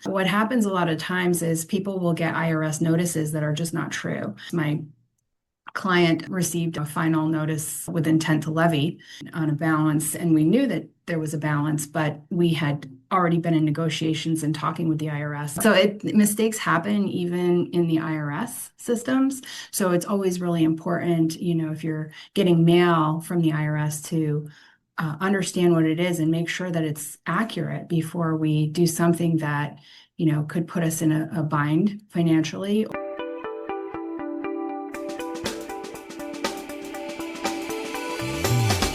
What happens a lot of times is people will get IRS notices that are just not true. My client received a final notice with intent to levy on a balance, and we knew that there was a balance, but we had already been in negotiations and talking with the IRS. So mistakes happen even in the IRS systems. So it's always really important, if you're getting mail from the IRS to understand what it is and make sure that it's accurate before we do something that, could put us in a bind financially.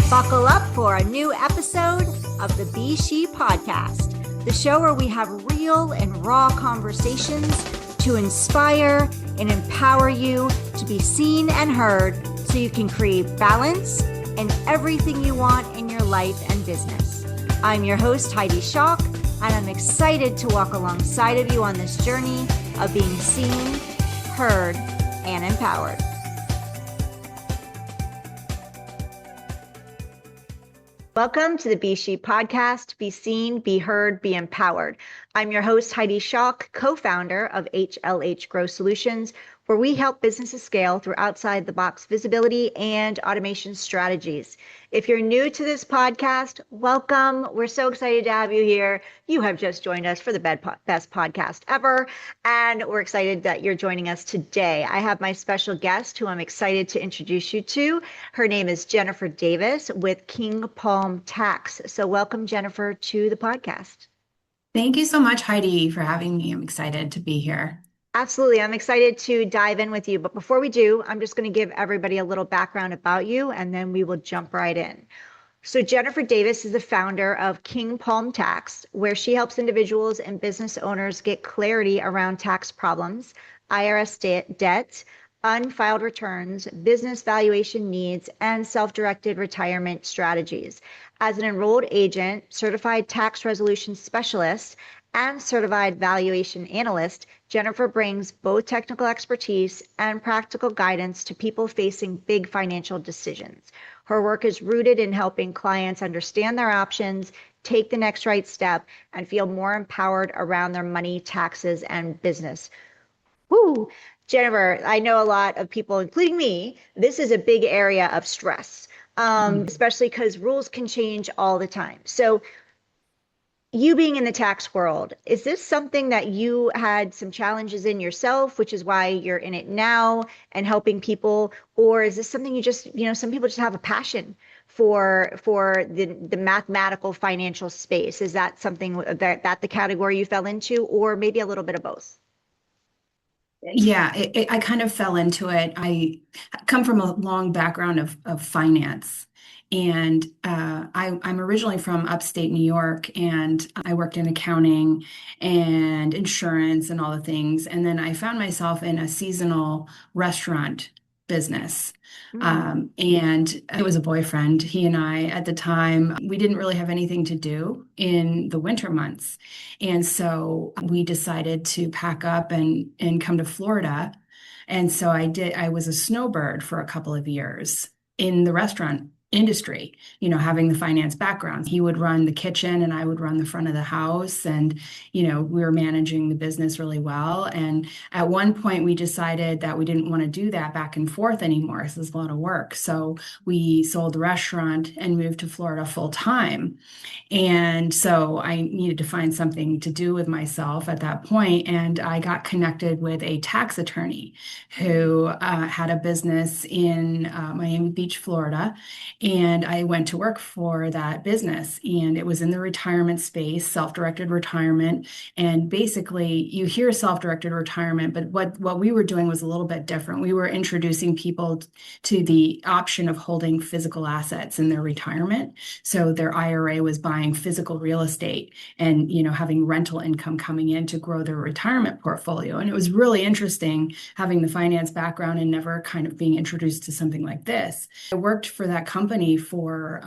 Buckle up for a new episode of the Be S.H.E podcast, the show where we have real and raw conversations to inspire and empower you to be seen and heard so you can create balance in everything you want in your life and business. I'm your host, Heidi Schock, and I'm excited to walk alongside of you on this journey of being seen, heard, and empowered. Welcome to the Be S.H.E podcast, Be Seen, Be Heard, Be Empowered. I'm your host, Heidi Schock, co-founder of HLH Growth Solutions, where we help businesses scale through outside-the-box visibility and automation strategies. If you're new to this podcast, welcome. We're so excited to have you here. You have just joined us for the best podcast ever, and we're excited that you're joining us today. I have my special guest who I'm excited to introduce you to. Her name is Jennifer Davis with King Palm Tax. So welcome, Jennifer, to the podcast. Thank you so much, Heidi, for having me. I'm excited to be here. Absolutely. I'm excited to dive in with you. But before we do, I'm just going to give everybody a little background about you, and then we will jump right in. So Jennifer Davis is the founder of King Palm Tax, where she helps individuals and business owners get clarity around tax problems, IRS debt, unfiled returns, business valuation needs, and self-directed retirement strategies. As an enrolled agent, certified tax resolution specialist, and certified valuation analyst, Jennifer brings both technical expertise and practical guidance to people facing big financial decisions. Her work is rooted in helping clients understand their options, take the next right step, and feel more empowered around their money, taxes, and business. Woo! Jennifer, I know a lot of people, including me, this is a big area of stress, especially because rules can change all the time. So you being in the tax world, is this something that you had some challenges in yourself, which is why you're in it now and helping people? Or is this something you just, some people just have a passion for the mathematical financial space? Is that something that the category you fell into, or maybe a little bit of both? Yeah, I kind of fell into it. I come from a long background of finance. And I'm originally from upstate New York, and I worked in accounting and insurance and all the things. And then I found myself in a seasonal restaurant business. And it was a boyfriend. He and I, at the time, we didn't really have anything to do in the winter months. And so we decided to pack up and come to Florida. And so I was a snowbird for a couple of years in the restaurant industry, having the finance background. He would run the kitchen and I would run the front of the house, and, we were managing the business really well. And at one point we decided that we didn't want to do that back and forth anymore. This is a lot of work. So we sold the restaurant and moved to Florida full time. And so I needed to find something to do with myself at that point. And I got connected with a tax attorney who had a business in Miami Beach, Florida. And I went to work for that business, and it was in the retirement space, self-directed retirement. And basically you hear self-directed retirement, but what we were doing was a little bit different. We were introducing people to the option of holding physical assets in their retirement. So their IRA was buying physical real estate and, having rental income coming in to grow their retirement portfolio. And it was really interesting having the finance background and never kind of being introduced to something like this. I worked for that company for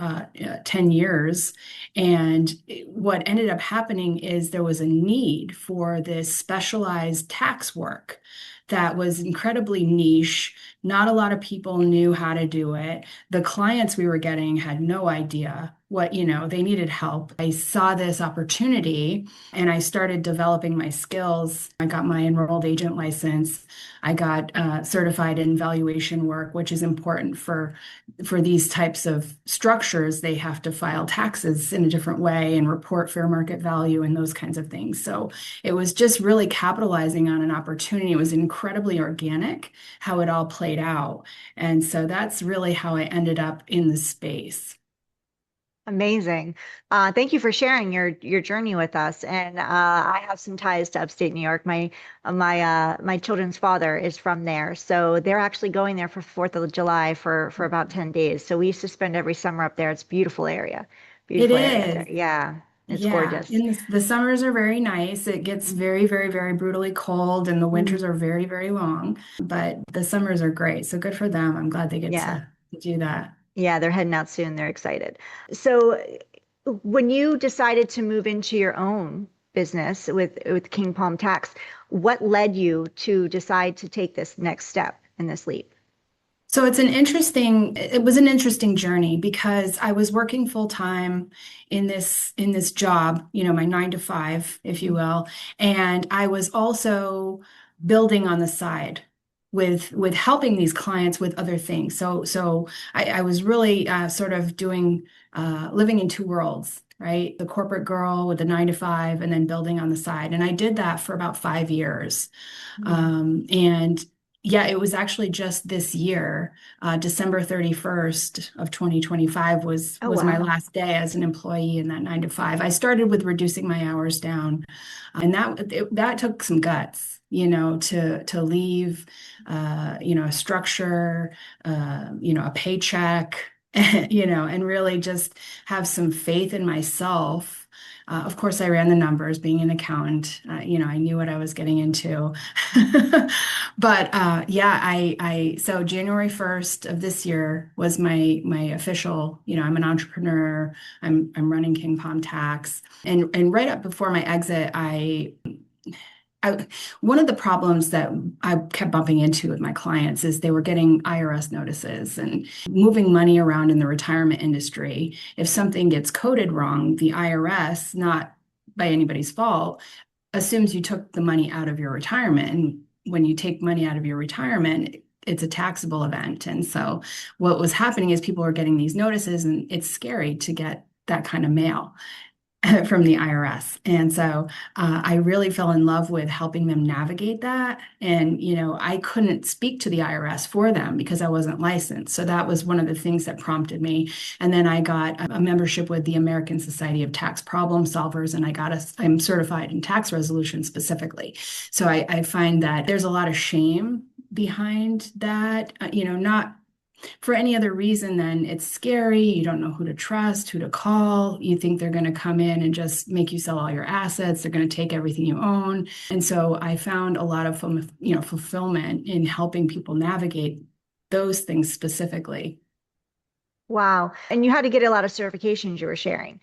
10 years. And what ended up happening is there was a need for this specialized tax work that was incredibly niche. Not a lot of people knew how to do it. The clients we were getting had no idea they needed help. I saw this opportunity and I started developing my skills. I got my enrolled agent license. I got certified in valuation work, which is important for these types of structures. They have to file taxes in a different way and report fair market value and those kinds of things. So it was just really capitalizing on an opportunity. It was incredibly organic how it all played out. And so that's really how I ended up in the space. Amazing. Thank you for sharing your journey with us. And I have some ties to upstate New York. My children's father is from there, so they're actually going there for 4th of July for about 10 days. So we used to spend every summer up there. It's a It beautiful area up there. is. Yeah, it's Yeah. gorgeous. And the summers are very nice. It gets very, very, very brutally cold, and the winters Mm. are very, very long. But the summers are great. So good for them. I'm glad they get Yeah, to do that. yeah, they're heading out soon. They're excited. So when you decided to move into your own business with King Palm Tax, what led you to decide to take this next step in this leap? So it was an interesting journey because I was working full time in this job, my 9 to 5, if you will, and I was also building on the side with helping these clients with other things. So I was really sort of doing living in two worlds, right? The corporate girl with the 9 to 5, and then building on the side, and I did that for about 5 years. Mm. And yeah, it was actually just this year, December 31st of 2025 Oh, was my wow. last day as an employee in that 9 to 5. I started with reducing my hours down, and that took some guts, to leave, a structure, a paycheck, and really just have some faith in myself. Of course, I ran the numbers, being an accountant. I knew what I was getting into. But yeah, so January 1st of this year was my official, I'm an entrepreneur. I'm running King Palm Tax. And right up before my exit, I one of the problems that I kept bumping into with my clients is they were getting IRS notices and moving money around in the retirement industry. If something gets coded wrong, the IRS, not by anybody's fault, assumes you took the money out of your retirement. And when you take money out of your retirement, it's a taxable event. And so what was happening is people were getting these notices, and it's scary to get that kind of mail from the IRS. And so I really fell in love with helping them navigate that. And, I couldn't speak to the IRS for them because I wasn't licensed. So that was one of the things that prompted me. And then I got a membership with the American Society of Tax Problem Solvers, and I'm certified in tax resolution specifically. So I find that there's a lot of shame behind that, not for any other reason than it's scary. You don't know who to trust, who to call. You think they're going to come in and just make you sell all your assets. They're going to take everything you own. And so I found a lot of, fulfillment in helping people navigate those things specifically. Wow. And you had to get a lot of certifications you were sharing.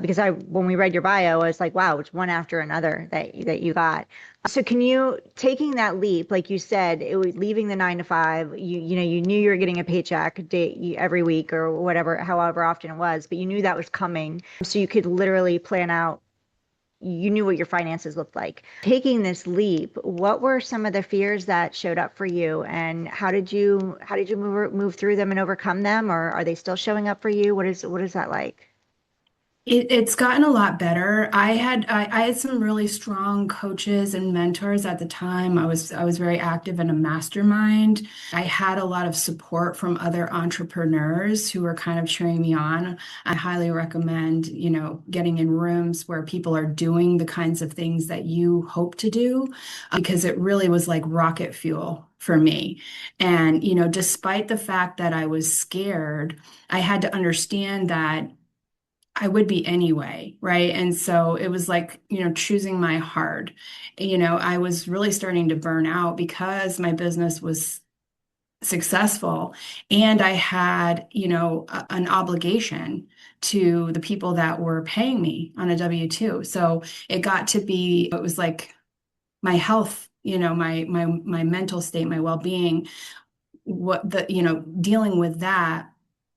Because when we read your bio, I was like, wow, it's one after another that you got. So can you, taking that leap, like you said, it was leaving the 9 to 5, you knew you were getting a paycheck every week or whatever, however often it was, but you knew that was coming. So you could literally plan out, you knew what your finances looked like. Taking this leap, what were some of the fears that showed up for you, and how did you move through them and overcome them, or are they still showing up for you? What is that like? It's gotten a lot better. I had some really strong coaches and mentors at the time. I was very active in a mastermind. I had a lot of support from other entrepreneurs who were kind of cheering me on. I highly recommend, getting in rooms where people are doing the kinds of things that you hope to do, because it really was like rocket fuel for me. And, despite the fact that I was scared, I had to understand that I would be anyway, right? And so it was like, choosing my heart. I was really starting to burn out because my business was successful, and I had, an obligation to the people that were paying me on a W-2. So it was like my health, my mental state, my well-being, dealing with that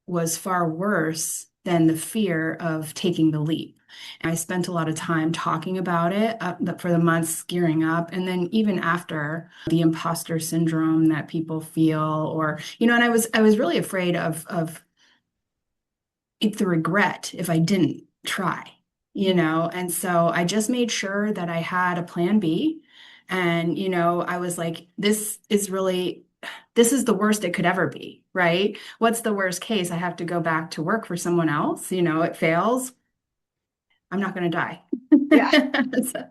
was far worse than the fear of taking the leap. And I spent a lot of time talking about it for the months gearing up. And then even after, the imposter syndrome that people feel, or, and I was really afraid of the regret if I didn't try, And so I just made sure that I had a plan B. And, I was like, this is the worst it could ever be, right? What's the worst case? I have to go back to work for someone else, it fails. I'm not going to die. Yeah. So,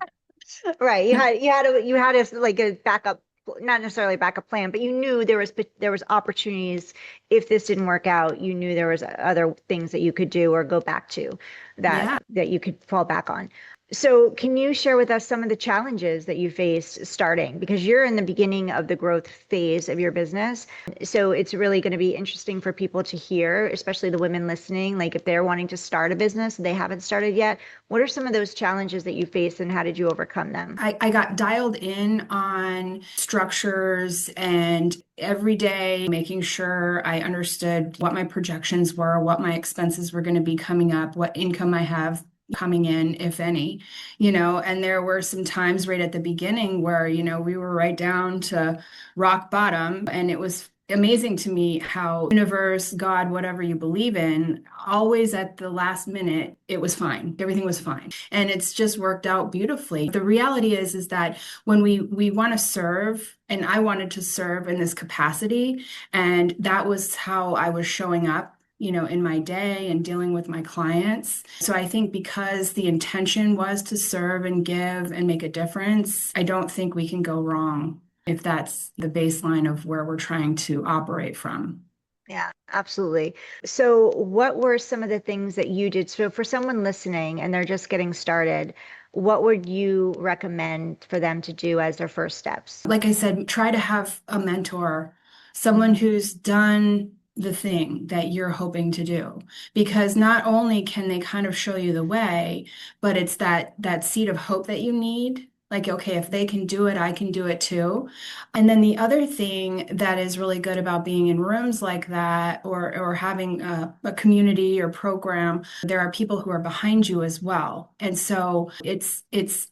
Right. You had a like a backup, not necessarily a backup plan, but you knew there was opportunities if this didn't work out, you knew there was other things that you could do or go back to that yeah. that you could fall back on. So, can you share with us some of the challenges that you faced starting? Because you're in the beginning of the growth phase of your business. So, it's really going to be interesting for people to hear, especially the women listening, like if they're wanting to start a business, they haven't started yet. What are some of those challenges that you faced and how did you overcome them? I got dialed in on structures and every day making sure I understood what my projections were, what my expenses were going to be coming up, what income I have coming in, if any, and there were some times right at the beginning where, we were right down to rock bottom. And it was amazing to me how universe, God, whatever you believe in, always at the last minute, it was fine. Everything was fine. And it's just worked out beautifully. The reality is that when we want to serve, and I wanted to serve in this capacity, and that was how I was showing up in my day and dealing with my clients. So I think because the intention was to serve and give and make a difference, I don't think we can go wrong if that's the baseline of where we're trying to operate from. Yeah, absolutely. So, what were some of the things that you did? So, for someone listening and they're just getting started, what would you recommend for them to do as their first steps? Like I said, try to have a mentor, someone Mhm. who's done the thing that you're hoping to do. Because not only can they kind of show you the way, but it's that seed of hope that you need. Like, okay, if they can do it, I can do it too. And then the other thing that is really good about being in rooms like that, or having a community or program, there are people who are behind you as well. And so it's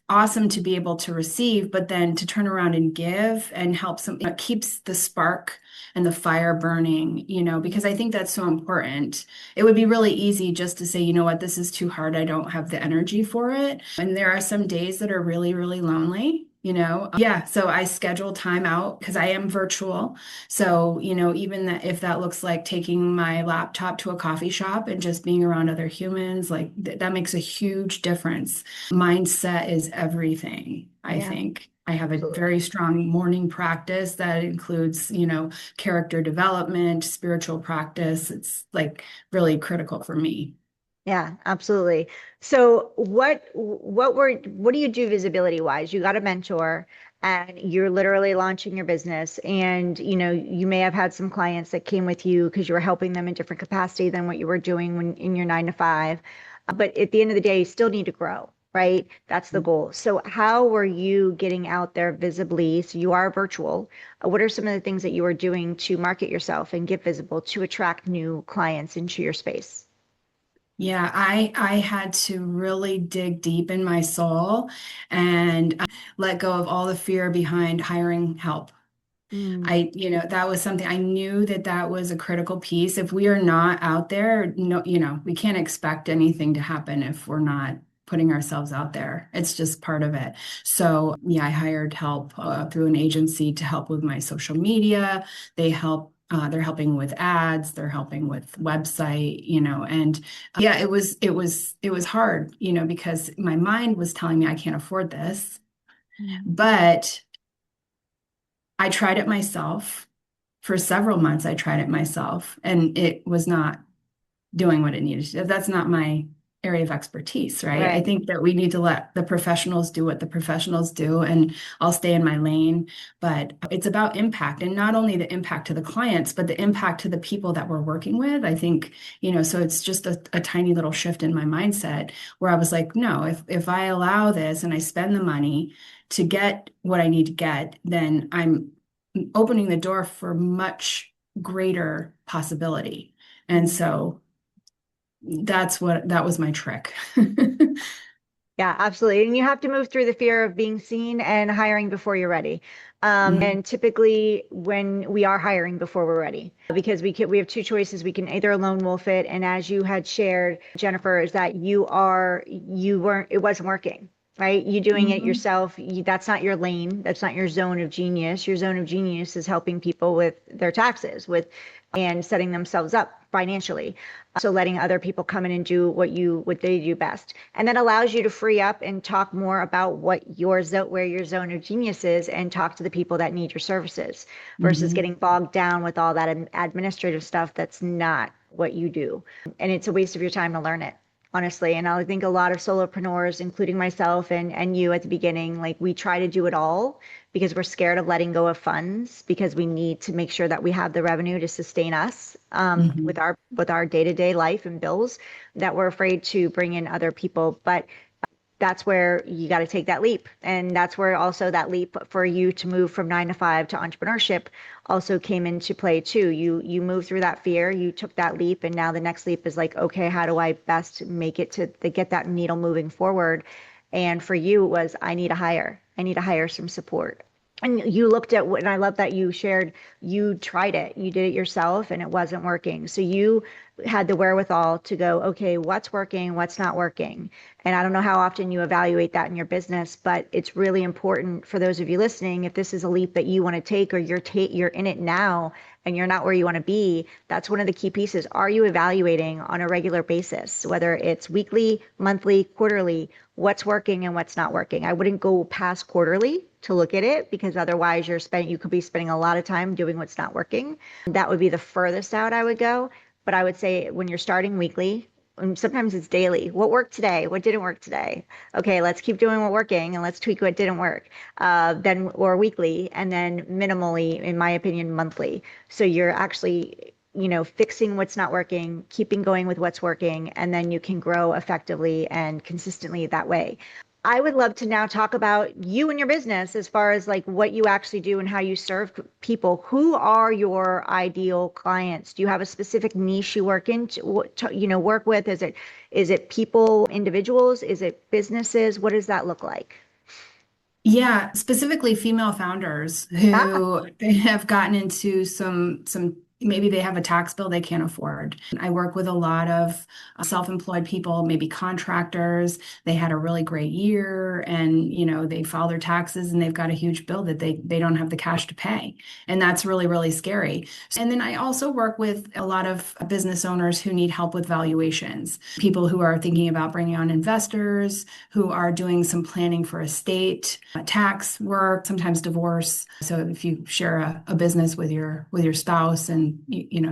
awesome to be able to receive, but then to turn around and give and help it keeps the spark and the fire burning, because I think that's so important. It would be really easy just to say, you know what, this is too hard. I don't have the energy for it. And there are some days that are really, really lonely. Yeah, so I schedule time out because I am virtual. So, even that if that looks like taking my laptop to a coffee shop and just being around other humans, like that makes a huge difference. Mindset is everything, I Yeah, think. I have a absolutely. very strong morning practice that includes, character development, spiritual practice. It's like really critical for me. Yeah, absolutely. So what do you do visibility wise? You got a mentor and you're literally launching your business and you may have had some clients that came with you because you were helping them in different capacity than what you were doing when in your 9 to 5. But at the end of the day, you still need to grow, right? That's the goal. So how were you getting out there visibly? So you are virtual. What are some of the things that you are doing to market yourself and get visible to attract new clients into your space? Yeah, I had to really dig deep in my soul and let go of all the fear behind hiring help. Mm, That was something I knew that was a critical piece. If we are not out there, no, we can't expect anything to happen if we're not putting ourselves out there. It's just part of it. So, yeah, I hired help through an agency to help with my social media. They're helping with ads, they're helping with website, and yeah, it was hard, because my mind was telling me I can't afford this, mm, but I tried it myself for several months. I tried it myself and it was not doing what it needed to do. That's not my area of expertise, right? I right. think that we need to let the professionals do what the professionals do, and I'll stay in my lane. But it's about impact, and not only the impact to the clients, but the impact to the people that we're working with. I think, so it's just a tiny little shift in my mindset where I was like, no, if I allow this and I spend the money to get what I need to get, then I'm opening the door for much greater possibility. And Mm. so That was my trick. Yeah, absolutely. And you have to move through the fear of being seen and hiring before you're ready. Mhm. And typically when we are hiring before we're ready, because we have two choices. We can either lone wolf it, and as you had shared, Jennifer, is that you weren't, it wasn't working, right? You doing it Mhm. yourself, that's not your lane. That's not your zone of genius. Your zone of genius is helping people with their taxes, with and setting themselves up financially. So letting other people come in and do what they do best. And that allows you to free up and talk more about where your zone of genius is, and talk to the people that need your services versus Mhm. getting bogged down with all that administrative stuff that's not what you do. And it's a waste of your time to learn it, honestly. And I think a lot of solopreneurs, including myself and you at the beginning, like we try to do it all because we're scared of letting go of funds, because we need to make sure that we have the revenue to sustain us with Mhm. our day-to-day life and bills, that we're afraid to bring in other people. But that's where you got to take that leap. And that's where also that leap for you to move from 9 to 5 to entrepreneurship also came into play too. You moved through that fear, you took that leap, and now the next leap is like, okay, how do I best make it to get that needle moving forward? And for you, it was, I need to hire some support. And you looked at what, and I love that you shared, you tried it, you did it yourself, and it wasn't working. So you had the wherewithal to go, okay, what's working, what's not working? And I don't know how often you evaluate that in your business, but it's really important for those of you listening. If this is a leap that you want to take, or you're in it now and you're not where you want to be, that's one of the key pieces. Are you evaluating on a regular basis, whether it's weekly, monthly, quarterly, what's working and what's not working? I wouldn't go past quarterly to look at it, because otherwise you could be spending a lot of time doing what's not working. That would be the furthest out I would go. But I would say when you're starting weekly, and sometimes it's daily. What worked today? What didn't work today? Okay, let's keep doing what working and let's tweak what didn't work. Then or weekly, and then minimally, in my opinion, monthly. So you're actually, fixing what's not working, keeping going with what's working, and then you can grow effectively and consistently that way. I would love to now talk about you and your business, as far as like what you actually do and how you serve people. Who are your ideal clients? Do you have a specific niche you work into, work with? Is it people, individuals? Is it businesses? What does that look like? Yeah, specifically female founders Ah, who have gotten into some maybe they have a tax bill they can't afford. I work with a lot of self-employed people, maybe contractors. They had a really great year and they file their taxes and they've got a huge bill that they don't have the cash to pay. And that's really, really scary. And then I also work with a lot of business owners who need help with valuations, people who are thinking about bringing on investors, who are doing some planning for estate, tax work, sometimes divorce. So if you share a business with your spouse, and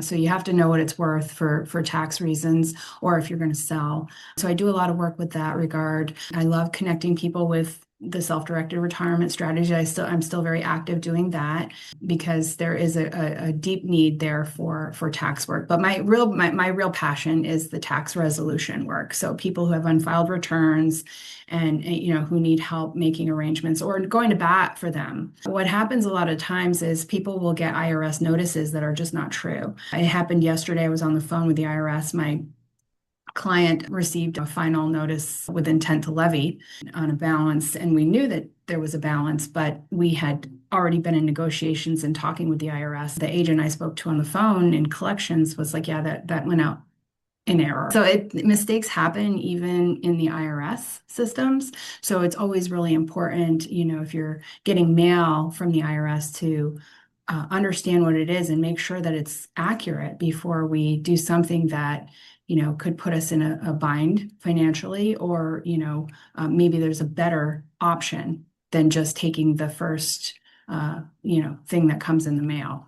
so you have to know what it's worth for tax reasons, or if you're going to sell. So I do a lot of work with that regard. I love connecting people with the self-directed retirement strategy. I'm still very active doing that because there is a deep need there for tax work. But my real passion is the tax resolution work. So people who have unfiled returns and who need help making arrangements or going to bat for them. What happens a lot of times is people will get IRS notices that are just not true. It happened yesterday. I was on the phone with the IRS. My client received a final notice with intent to levy on a balance, and we knew that there was a balance, but we had already been in negotiations and talking with the IRS. The agent I spoke to on the phone in collections was like, yeah, that went out in error. So mistakes happen even in the IRS systems. So it's always really important, if you're getting mail from the IRS, to understand what it is and make sure that it's accurate before we do something that could put us in a bind financially, or maybe there's a better option than just taking the first thing that comes in the mail.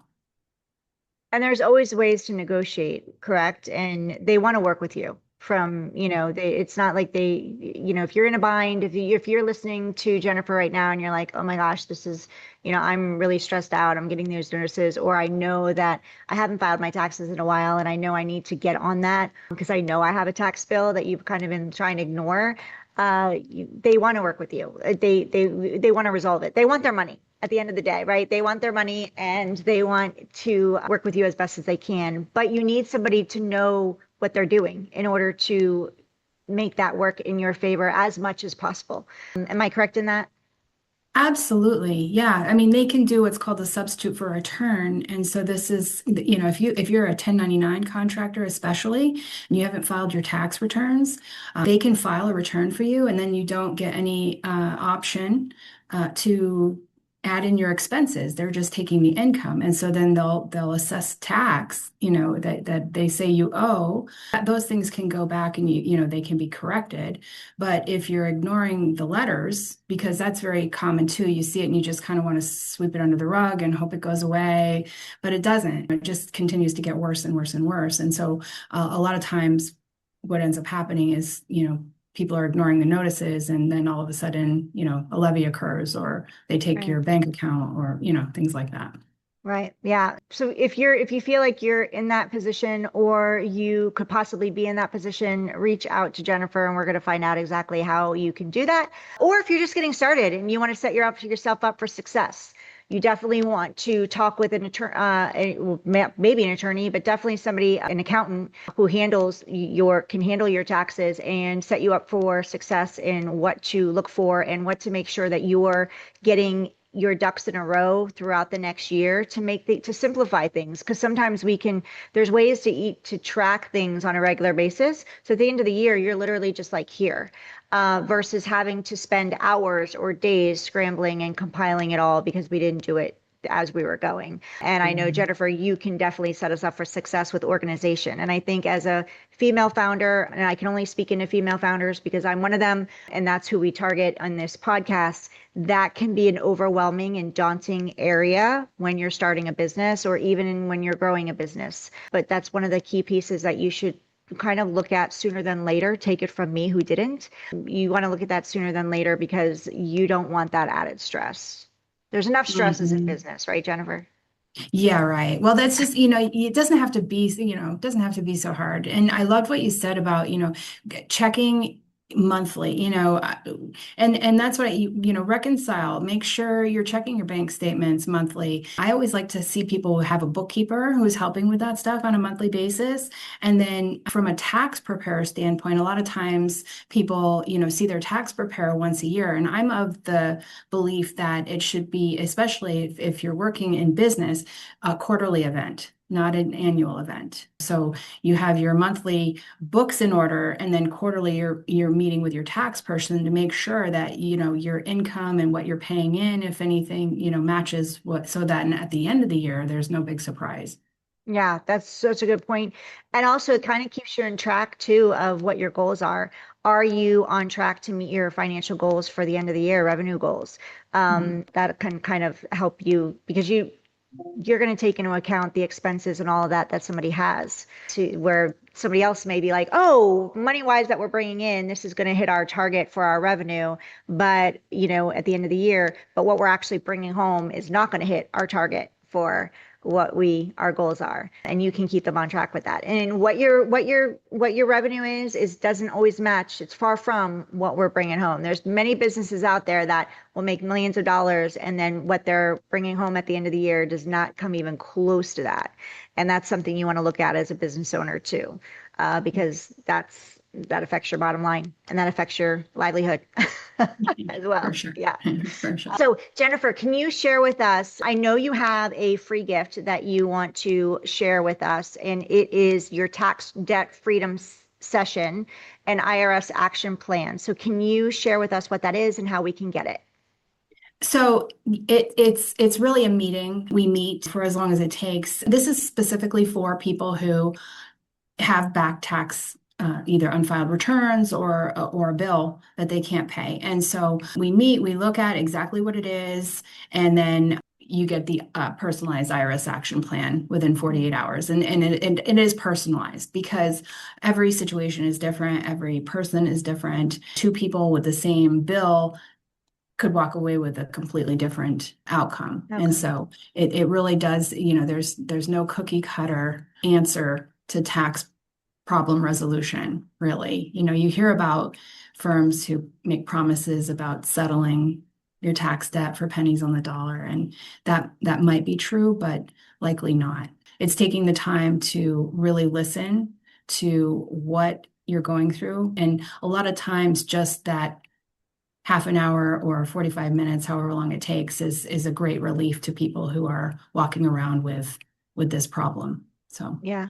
and there's always ways to negotiate, correct? And they want to work with you from, it's not like if you're in a bind, if you're listening to Jennifer right now and you're like, oh my gosh, this is, I'm really stressed out, I'm getting these notices, or I know that I haven't filed my taxes in a while and I know I need to get on that because I know I have a tax bill that you've kind of been trying to ignore. They want to work with you. They want to resolve it. They want their money at the end of the day, right? They want their money and they want to work with you as best as they can. But you need somebody to know what they're doing in order to make that work in your favor as much as possible. Am I correct in that? Absolutely. Yeah. I mean, they can do what's called a substitute for return. And so this is, if you're a 1099 contractor, especially, and you haven't filed your tax returns, they can file a return for you, and then you don't get any option to add in your expenses. They're just taking the income. And so then they'll assess tax, that they say you owe. Those things can go back and they can be corrected. But if you're ignoring the letters, because that's very common too, you see it and you just kind of want to sweep it under the rug and hope it goes away, but it doesn't. It just continues to get worse and worse and worse. And so a lot of times what ends up happening is, people are ignoring the notices, and then all of a sudden, a levy occurs, or they take Right. your bank account, or, things like that. Right. Yeah. So if you feel like you're in that position or you could possibly be in that position, reach out to Jennifer and we're going to find out exactly how you can do that. Or if you're just getting started and you want to set yourself up for success, you definitely want to talk with an attorney, maybe an attorney, but definitely somebody, an accountant who can handle your taxes and set you up for success in what to look for and what to make sure that you're getting your ducks in a row throughout the next year to simplify things. Because sometimes there's ways to track things on a regular basis. So at the end of the year, you're literally just like here, versus having to spend hours or days scrambling and compiling it all because we didn't do it as we were going. And I know, Jennifer, you can definitely set us up for success with organization. And I think as a female founder, and I can only speak into female founders because I'm one of them, and that's who we target on this podcast, that can be an overwhelming and daunting area when you're starting a business or even when you're growing a business. But that's one of the key pieces that you should kind of look at sooner than later. Take it from me who didn't. You want to look at that sooner than later because you don't want that added stress. There's enough stresses in Mhm. business, right, Jennifer? Yeah, right. Well, that's just, it doesn't have to be, it doesn't have to be so hard. And I loved what you said about, checking monthly, and that's what reconcile, make sure you're checking your bank statements monthly. I always like to see people who have a bookkeeper who's helping with that stuff on a monthly basis. And then from a tax preparer standpoint, a lot of times people, see their tax preparer once a year. And I'm of the belief that it should be, especially if you're working in business, a quarterly event, not an annual event. So you have your monthly books in order, and then quarterly you're meeting with your tax person to make sure that your income and what you're paying in, if anything, matches what, so that at the end of the year there's no big surprise. Yeah, that's such a good point. And also it kind of keeps you on track too of what your goals are. Are you on track to meet your financial goals for the end of the year, revenue goals? Mhm. That can kind of help you because you're going to take into account the expenses and all of that somebody has to where somebody else may be like, oh, money wise that we're bringing in, this is going to hit our target for our revenue. But, at the end of the year, but what we're actually bringing home is not going to hit our target for our goals are, and you can keep them on track with that. And what your revenue is doesn't always match. It's far from what we're bringing home. There's many businesses out there that will make millions of dollars, and then what they're bringing home at the end of the year does not come even close to that. And that's something you want to look at as a business owner too, because that affects your bottom line and that affects your livelihood as For well. sure. Yeah. For sure. So, Jennifer, can you share with us? I know you have a free gift that you want to share with us, and it is your tax debt freedom session and IRS action plan. So, can you share with us what that is and how we can get it? So it's really a meeting. We meet for as long as it takes. This is specifically for people who have back tax, either unfiled returns or a bill that they can't pay. And so we meet, we look at exactly what it is, and then you get the personalized IRS action plan within 48 hours. And it is personalized because every situation is different, every person is different. Two people with the same bill could walk away with a completely different outcome. And Okay. so it really does, there's no cookie cutter answer to tax problem resolution, really. You hear about firms who make promises about settling your tax debt for pennies on the dollar, and that might be true, but likely not. It's taking the time to really listen to what you're going through. And a lot of times, just that half an hour or 45 minutes, however long it takes, is a great relief to people who are walking around with this problem. So, Yeah.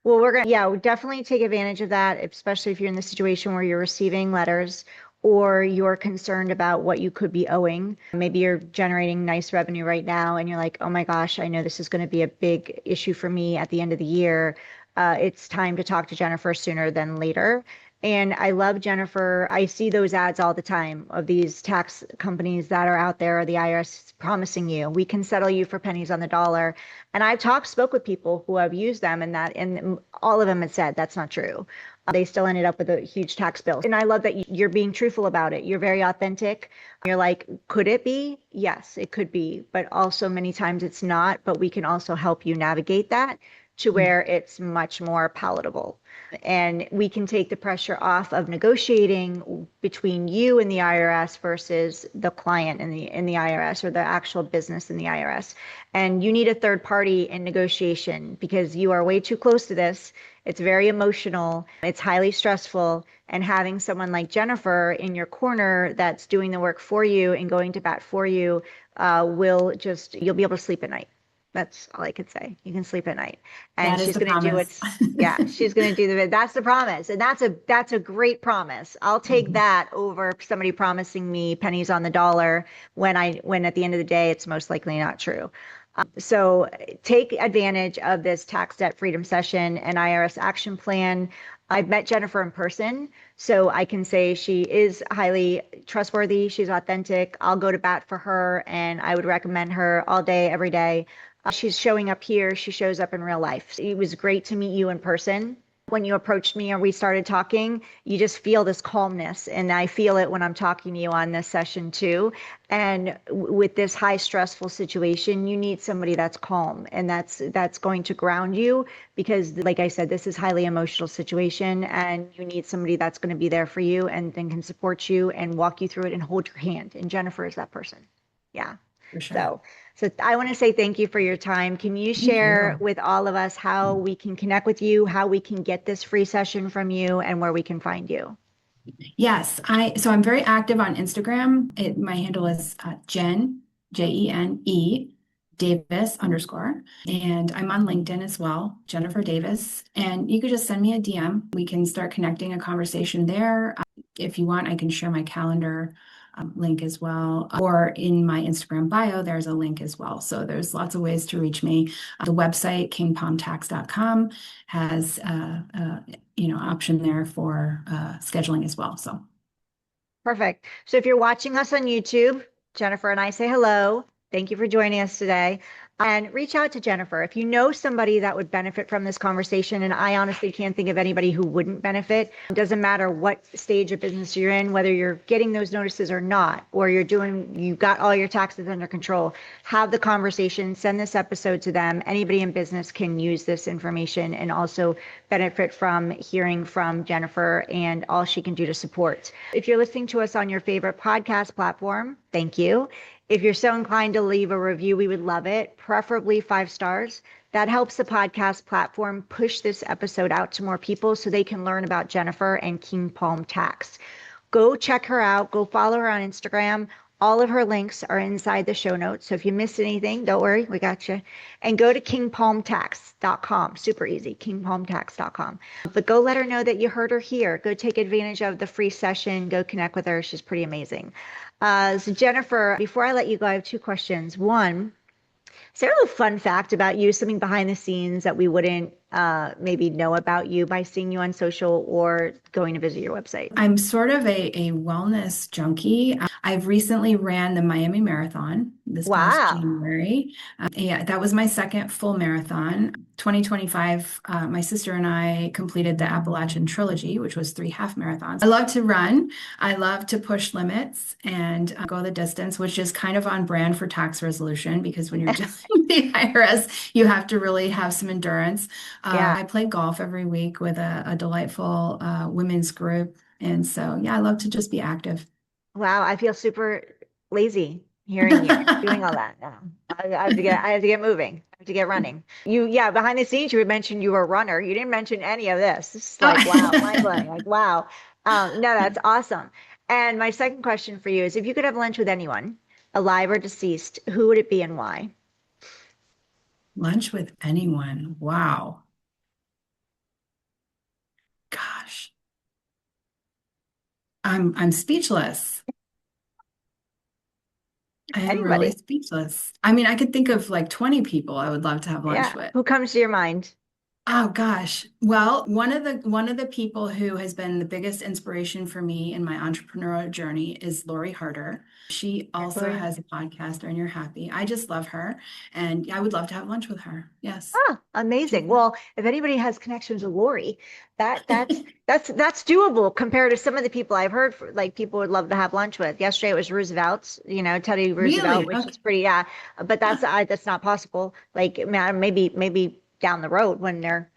Well, we'll definitely take advantage of that, especially if you're in the situation where you're receiving letters or you're concerned about what you could be owing. Maybe you're generating nice revenue right now and you're like, oh my gosh, I know this is going to be a big issue for me at the end of the year. It's time to talk to Jennifer sooner than later. And I love Jennifer. I see those ads all the time of these tax companies that are out there, or the IRS promising you, we can settle you for pennies on the dollar. And I've spoke with people who have used them, and all of them had said that's not true. They still ended up with a huge tax bill. And I love that you're being truthful about it. You're very authentic. You're like, could it be? Yes, it could be. But also many times it's not. But we can also help you navigate that to where it's much more palatable. And we can take the pressure off of negotiating between you and the IRS versus the client in the IRS, or the actual business in the IRS. And you need a third party in negotiation because you are way too close to this. It's very emotional. It's highly stressful. And having someone like Jennifer in your corner that's doing the work for you and going to bat for you you'll be able to sleep at night. That's all I could say. You can sleep at night. And that is she's the going to do promise. it. Yeah, she's going to do that's the promise. And that's a great promise. I'll take Mhm. that over somebody promising me pennies on the dollar when at the end of the day, it's most likely not true. So take advantage of this tax debt freedom session and IRS action plan. I've met Jennifer in person, so I can say she is highly trustworthy. She's authentic. I'll go to bat for her, and I would recommend her all day, every day. She's showing up here. She shows up in real life. It was great to meet you in person. When you approached me and we started talking, you just feel this calmness. And I feel it when I'm talking to you on this session too. And with this high stressful situation, you need somebody that's calm and that's going to ground you because, like I said, this is highly emotional situation and you need somebody that's going to be there for you and then can support you and walk you through it and hold your hand. And Jennifer is that person. Yeah. For sure. So, so I want to say thank you for your time. Can you Thank share you. with all of us how we can connect with you, how we can get this free session from you, and where we can find you? Yes, I'm very active on Instagram. My handle is Jene Davis _ and I'm on LinkedIn as well, Jennifer Davis. And you could just send me a DM. We can start connecting a conversation there. If you want, I can share my calendar link as well. Or in my Instagram bio, there's a link as well. So there's lots of ways to reach me. The website, kingpalmtax.com, has option there for scheduling as well. So Perfect. So if you're watching us on YouTube, Jennifer and I say hello. Thank you for joining us today. And reach out to Jennifer. If you know somebody that would benefit from this conversation, and I honestly can't think of anybody who wouldn't benefit, it doesn't matter what stage of business you're in, whether you're getting those notices or not, or you've got all your taxes under control, have the conversation, send this episode to them. Anybody in business can use this information and also benefit from hearing from Jennifer and all she can do to support. If you're listening to us on your favorite podcast platform, thank you. If you're so inclined to leave a review, we would love it, preferably 5 stars. That helps the podcast platform push this episode out to more people so they can learn about Jennifer and King Palm Tax. Go check her out. Go follow her on Instagram. All of her links are inside the show notes. So if you missed anything, don't worry, we got you. And go to kingpalmtax.com. Super easy, kingpalmtax.com. But go let her know that you heard her here. Go take advantage of the free session. Go connect with her. She's pretty amazing. So Jennifer, before I let you go, I have 2 questions. One, is there a little fun fact about you, something behind the scenes that we wouldn't maybe know about you by seeing you on social or going to visit your website? I'm sort of a wellness junkie. I've recently ran the Miami Marathon this past Wow. January. Yeah, that was my second full marathon. 2025, my sister and I completed the Appalachian Trilogy, which was 3 half marathons. I love to run. I love to push limits and go the distance, which is kind of on brand for tax resolution because when you're dealing with the IRS, you have to really have some endurance. Yeah. I play golf every week with a delightful women's group. And so, yeah, I love to just be active. Wow. I feel super lazy hearing you doing all that now. I have to get moving. I have to get running. Yeah, behind the scenes, you had mentioned you were a runner. You didn't mention any of this. This is like, wow, mind blowing. Like, wow. No, that's awesome. And my second question for you is if you could have lunch with anyone, alive or deceased, who would it be and why? Lunch with anyone. Wow. Gosh. I'm speechless. I am really Anybody. speechless. I mean, I could think of like 20 people I would love to have lunch Yeah. with. Who comes to your mind? Oh gosh. Well, one of the people who has been the biggest inspiration for me in my entrepreneurial journey is Lori Harder. She also Gloria. has a podcast, Earn Your Happy. I just love her, and I would love to have lunch with her. Yes. Ah, amazing. She's Well, if anybody has connections with Lori, that's doable compared to some of the people I've heard like people would love to have lunch with. Yesterday it was Roosevelt's, Teddy Roosevelt, really which okay. is pretty, yeah, but that's not possible. Like maybe down the road when they're,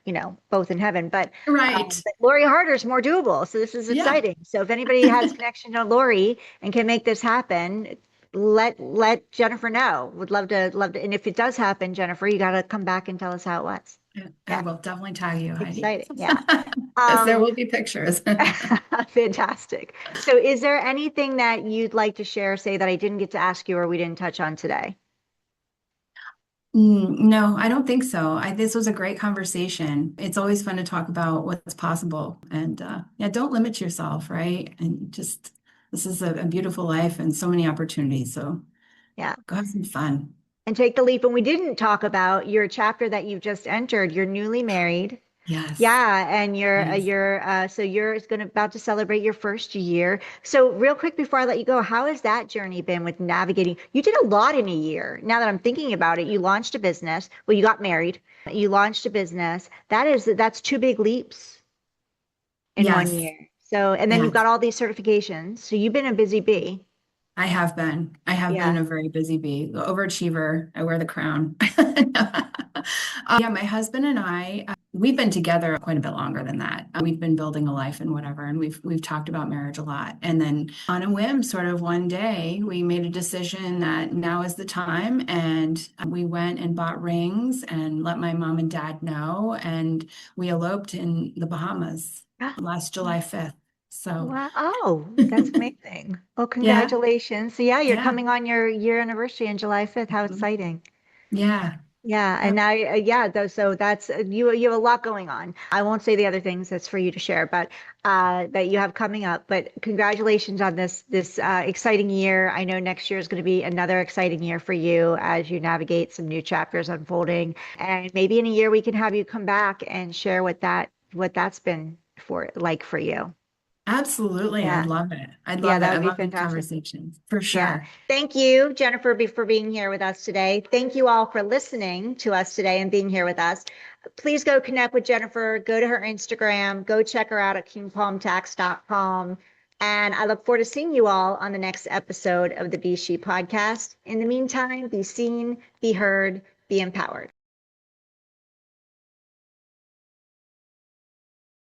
both in heaven. Right. But Lori Harder's more doable. So this is Yeah. exciting. So if anybody has connection to Lori and can make this happen, let Jennifer know. Would love to. And if it does happen, Jennifer, you got to come back and tell us how it was. I Yeah, will definitely tag you, Heidi. exciting. Yeah. Yes, there Um, will be pictures. fantastic. So is there anything that you'd like to share, say that I didn't get to ask you or we didn't touch on today? No, I don't think so. This was a great conversation. It's always fun to talk about what's possible. And yeah, don't limit yourself, right? And just, this is a beautiful life and so many opportunities. So Yeah. go have some fun. And take the leap. And we didn't talk about your chapter that you've just entered. You're newly married. Yes. Yeah, and Yes. you're going about to celebrate your first year. So real quick before I let you go, how has that journey been with navigating? You did a lot in a year. Now that I'm thinking about it, you launched a business. Well, you got married. You launched a business. That's two big leaps in one Yes. year. So, and then you've got Yes. all these certifications. So you've been a busy bee. I have been. I have been Yeah. a very busy bee, overachiever. I wear the crown. Yeah, my husband and I, we've been together quite a bit longer than that. We've been building a life and whatever, and we've talked about marriage a lot. And then on a whim, sort of one day, we made a decision that now is the time, and we went and bought rings and let my mom and dad know, and we eloped in the Bahamas last July 5th. So, Wow. Oh, that's amazing. Oh, yeah, congratulations. So yeah, you're yeah. coming on your year anniversary on July 5th. How Mhm. exciting. Yeah. Yeah, Yeah. and now, yeah, though, so that's you have a lot going on. I won't say the other things that's for you to share, but that you have coming up. But congratulations on this exciting year. I know next year is going to be another exciting year for you as you navigate some new chapters unfolding. And maybe in a year we can have you come back and share what that's been for you. Absolutely. I'd Yeah, love it. I'd yeah, love it. that I would be love these fantastic. conversations for Yeah. sure. Thank you, Jennifer, for being here with us today. Thank you all for listening to us today and being here with us. Please go connect with Jennifer. Go to her Instagram. Go check her out at kingpalmtax.com. And I look forward to seeing you all on the next episode of the Be She podcast. In the meantime, be seen, be heard, be empowered.